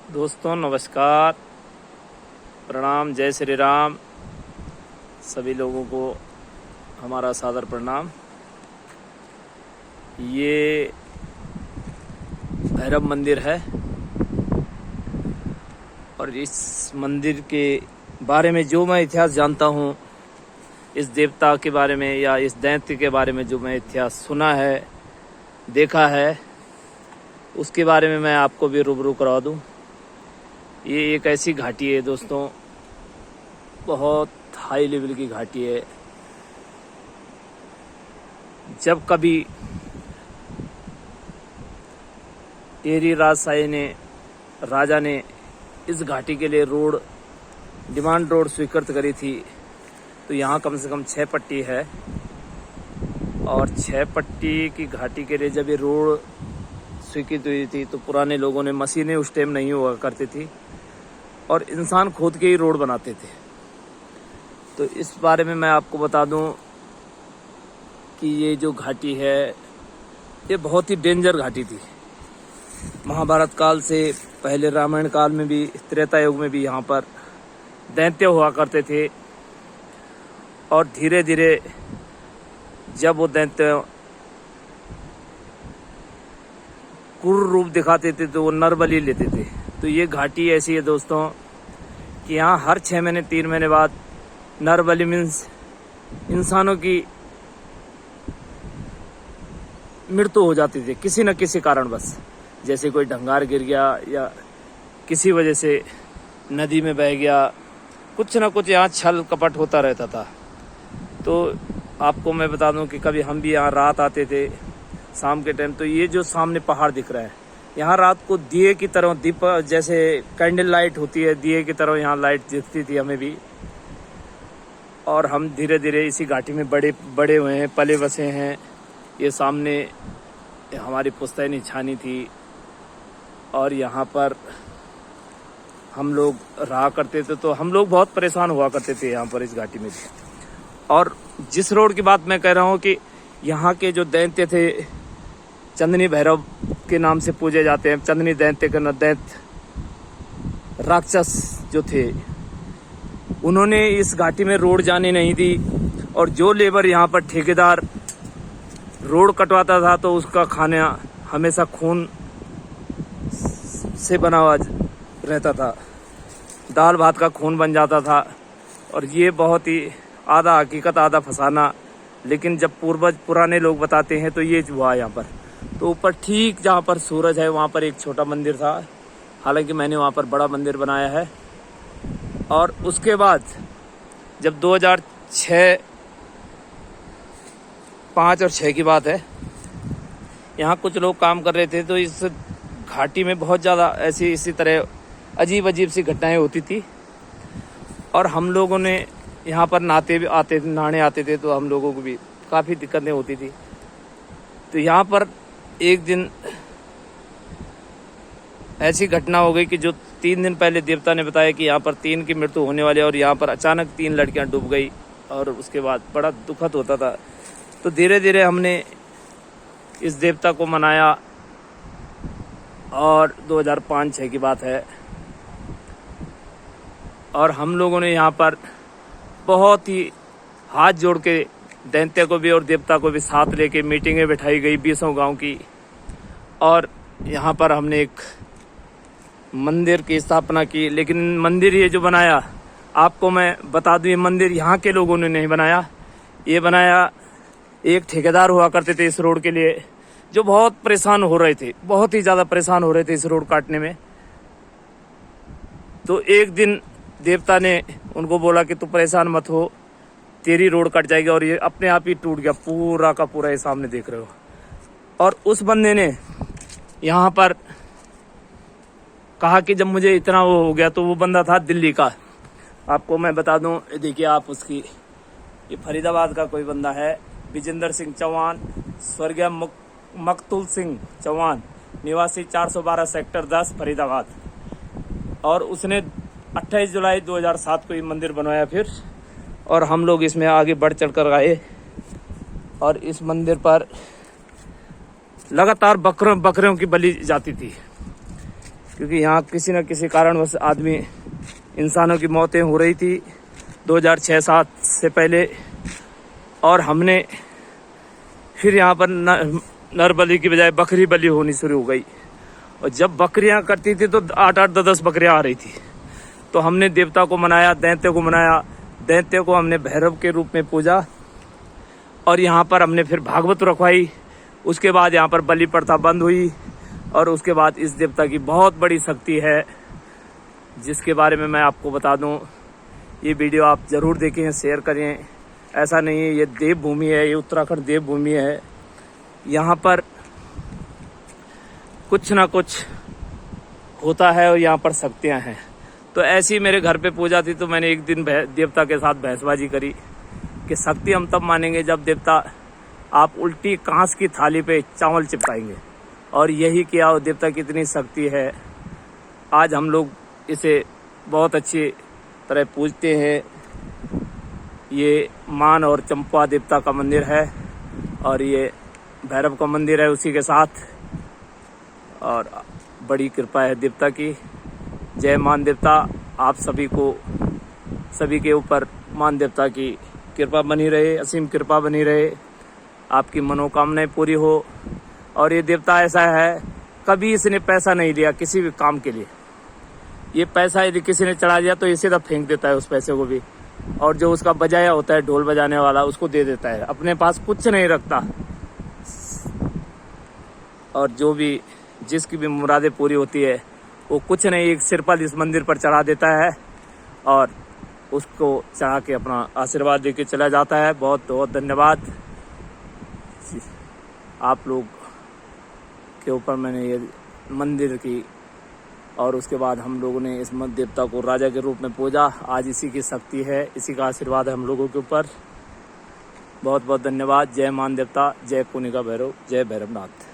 दोस्तों नमस्कार, प्रणाम, जय श्री राम। सभी लोगों को हमारा सादर प्रणाम। ये भैरव मंदिर है और इस मंदिर के बारे में जो मैं इतिहास जानता हूँ, इस देवता के बारे में या इस दैत्य के बारे में जो मैं इतिहास सुना है, देखा है, उसके बारे में मैं आपको भी रूबरू करवा दूँ। ये एक ऐसी घाटी है दोस्तों, बहुत हाई लेवल की घाटी है। जब कभी टेरी राजा ने इस घाटी के लिए डिमांड रोड स्वीकृत करी थी, तो यहाँ कम से कम 6 पट्टी है और 6 पट्टी की घाटी के लिए जब ये रोड स्वीकृत हुई थी तो पुराने लोगों ने, मशीनें उस टाइम नहीं हुआ करती थी और इंसान खोद के ही रोड बनाते थे। तो इस बारे में मैं आपको बता दूं कि ये जो घाटी है ये बहुत ही डेंजर घाटी थी। महाभारत काल से पहले, रामायण काल में भी, त्रेता युग में भी यहाँ पर दैत्य हुआ करते थे और धीरे धीरे जब वो दैत्य क्रूर रूप दिखाते थे तो वो नर बलि लेते थे। तो ये घाटी ऐसी है दोस्तों कि यहाँ हर 6 महीने 3 महीने बाद नर बलि मीन्स इंसानों की मृत्यु हो जाती थी किसी न किसी कारणवश। जैसे कोई ढंगार गिर गया या किसी वजह से नदी में बह गया, कुछ न कुछ यहाँ छल कपट होता रहता था। तो आपको मैं बता दूं कि कभी हम भी यहाँ रात आते थे शाम के टाइम, तो ये जो सामने पहाड़ दिख रहा है, यहाँ रात को दिए की तरह, दीप जैसे कैंडल लाइट होती है, दिए की तरह यहाँ लाइट दिखती थी हमें भी। और हम धीरे धीरे इसी घाटी में बड़े हुए हैं, पले बसे हैं। ये सामने हमारी पुश्तैनी छानी थी और यहाँ पर हम लोग रहा करते थे। तो हम लोग बहुत परेशान हुआ करते थे यहाँ पर इस घाटी में। और जिस रोड की बात मैं कह रहा हूँ कि यहाँ के जो दैत्य थे, चंदनी भैरव के नाम से पूजे जाते हैं। चंदनी दैत्य के दैत्य राक्षस जो थे, उन्होंने इस घाटी में रोड जाने नहीं दी और जो लेबर यहाँ पर ठेकेदार रोड कटवाता था तो उसका खाना हमेशा खून से बना हुआ रहता था, दाल भात का खून बन जाता था। और ये बहुत ही आधा हकीकत आधा फसाना, लेकिन जब पुराने लोग बताते हैं तो ये हुआ यहाँ पर। तो ऊपर ठीक जहाँ पर सूरज है वहाँ पर एक छोटा मंदिर था, हालांकि मैंने वहाँ पर बड़ा मंदिर बनाया है। और उसके बाद जब 2006, 5 और 6 की बात है, यहाँ कुछ लोग काम कर रहे थे तो इस घाटी में बहुत ज़्यादा ऐसी इसी तरह अजीब सी घटनाएं होती थी। और हम लोगों ने यहाँ पर नहाने आते थे तो हम लोगों को भी काफ़ी दिक्कतें होती थी। तो यहाँ पर एक दिन ऐसी घटना हो गई कि जो 3 दिन पहले देवता ने बताया कि यहाँ पर 3 की मृत्यु होने वाली है और यहाँ पर अचानक 3 लड़कियाँ डूब गई और उसके बाद बड़ा दुखद होता था। तो धीरे धीरे हमने इस देवता को मनाया और 2005-6 की बात है। और हम लोगों ने यहाँ पर बहुत ही हाथ जोड़ के दैत्य को भी और देवता को भी साथ लेके मीटिंगें बिठाई गई 20 गांव की। और यहाँ पर हमने एक मंदिर की स्थापना की। लेकिन मंदिर ये जो बनाया, आपको मैं बता दूं, ये मंदिर यहाँ के लोगों ने नहीं बनाया, ये बनाया एक ठेकेदार हुआ करते थे इस रोड के लिए, जो बहुत परेशान हो रहे थे, बहुत ही ज़्यादा परेशान हो रहे थे इस रोड काटने में। तो एक दिन देवता ने उनको बोला कि तू परेशान मत हो, तेरी रोड कट जाएगी। और ये अपने आप ही टूट गया पूरा का पूरा, ये सामने देख रहे हो। और उस बंदे ने यहाँ पर कहा कि जब मुझे इतना वो हो गया, तो वो बंदा था दिल्ली का। आपको मैं बता दूं, देखिए आप उसकी, ये फरीदाबाद का कोई बंदा है, विजेंद्र सिंह चौहान, स्वर्गीय मकतूल सिंह चौहान, निवासी 412 सेक्टर 10 फरीदाबाद। और उसने 28 जुलाई 2007 को ये मंदिर बनवाया फिर। और हम लोग इसमें आगे बढ़ चढ़ कर आए और इस मंदिर पर लगातार बकरियों की बलि जाती थी। क्योंकि यहाँ किसी न किसी कारणवश आदमी इंसानों की मौतें हो रही थी 2006-7 से पहले। और हमने फिर यहाँ पर नर बलि की बजाय बकरी बलि होनी शुरू हो गई। और जब बकरियाँ करती थी तो 8-8 10-10 बकरियाँ आ रही थी। तो हमने देवता को मनाया, दैत्य को मनाया। दैत्य को हमने भैरव के रूप में पूजा और यहाँ पर हमने फिर भागवत रखवाई। उसके बाद यहाँ पर बलि प्रथा बंद हुई। और उसके बाद इस देवता की बहुत बड़ी शक्ति है, जिसके बारे में मैं आपको बता दूं। ये वीडियो आप ज़रूर देखें, शेयर करें। ऐसा नहीं है, ये देवभूमि है, ये उत्तराखंड देवभूमि है। यहाँ पर कुछ ना कुछ होता है और यहाँ पर शक्तियाँ हैं। तो ऐसी मेरे घर पे पूजा थी, तो मैंने एक दिन देवता के साथ बहसबाजी करी कि शक्ति हम तब मानेंगे जब देवता आप उल्टी कांच की थाली पे चावल चिपकाएंगे। और यही किया, और देवता की इतनी शक्ति है। आज हम लोग इसे बहुत अच्छी तरह पूजते हैं। ये मान और चंपा देवता का मंदिर है और ये भैरव का मंदिर है उसी के साथ। और बड़ी कृपा है देवता की। जय मान देवता। आप सभी के ऊपर मान देवता की कृपा बनी रहे, असीम कृपा बनी रहे, आपकी मनोकामनाएं पूरी हो। और ये देवता ऐसा है, कभी इसने पैसा नहीं लिया किसी भी काम के लिए। ये पैसा यदि किसी ने चढ़ा दिया तो ये सीधा फेंक देता है उस पैसे को भी। और जो उसका बजाया होता है ढोल बजाने वाला, उसको दे देता है। अपने पास कुछ नहीं रखता। और जो भी जिसकी भी मुरादें पूरी होती है वो कुछ नहीं, एक सिरपल इस मंदिर पर चढ़ा देता है और उसको चढ़ा के अपना आशीर्वाद देके चला जाता है। बहुत बहुत धन्यवाद। आप लोग के ऊपर मैंने ये मंदिर की, और उसके बाद हम लोगों ने इस देवता को राजा के रूप में पूजा। आज इसी की शक्ति है, इसी का आशीर्वाद है हम लोगों के ऊपर। बहुत बहुत धन्यवाद। जय मान देवता, जय कुनिका भैरव, जय भैरवनाथ।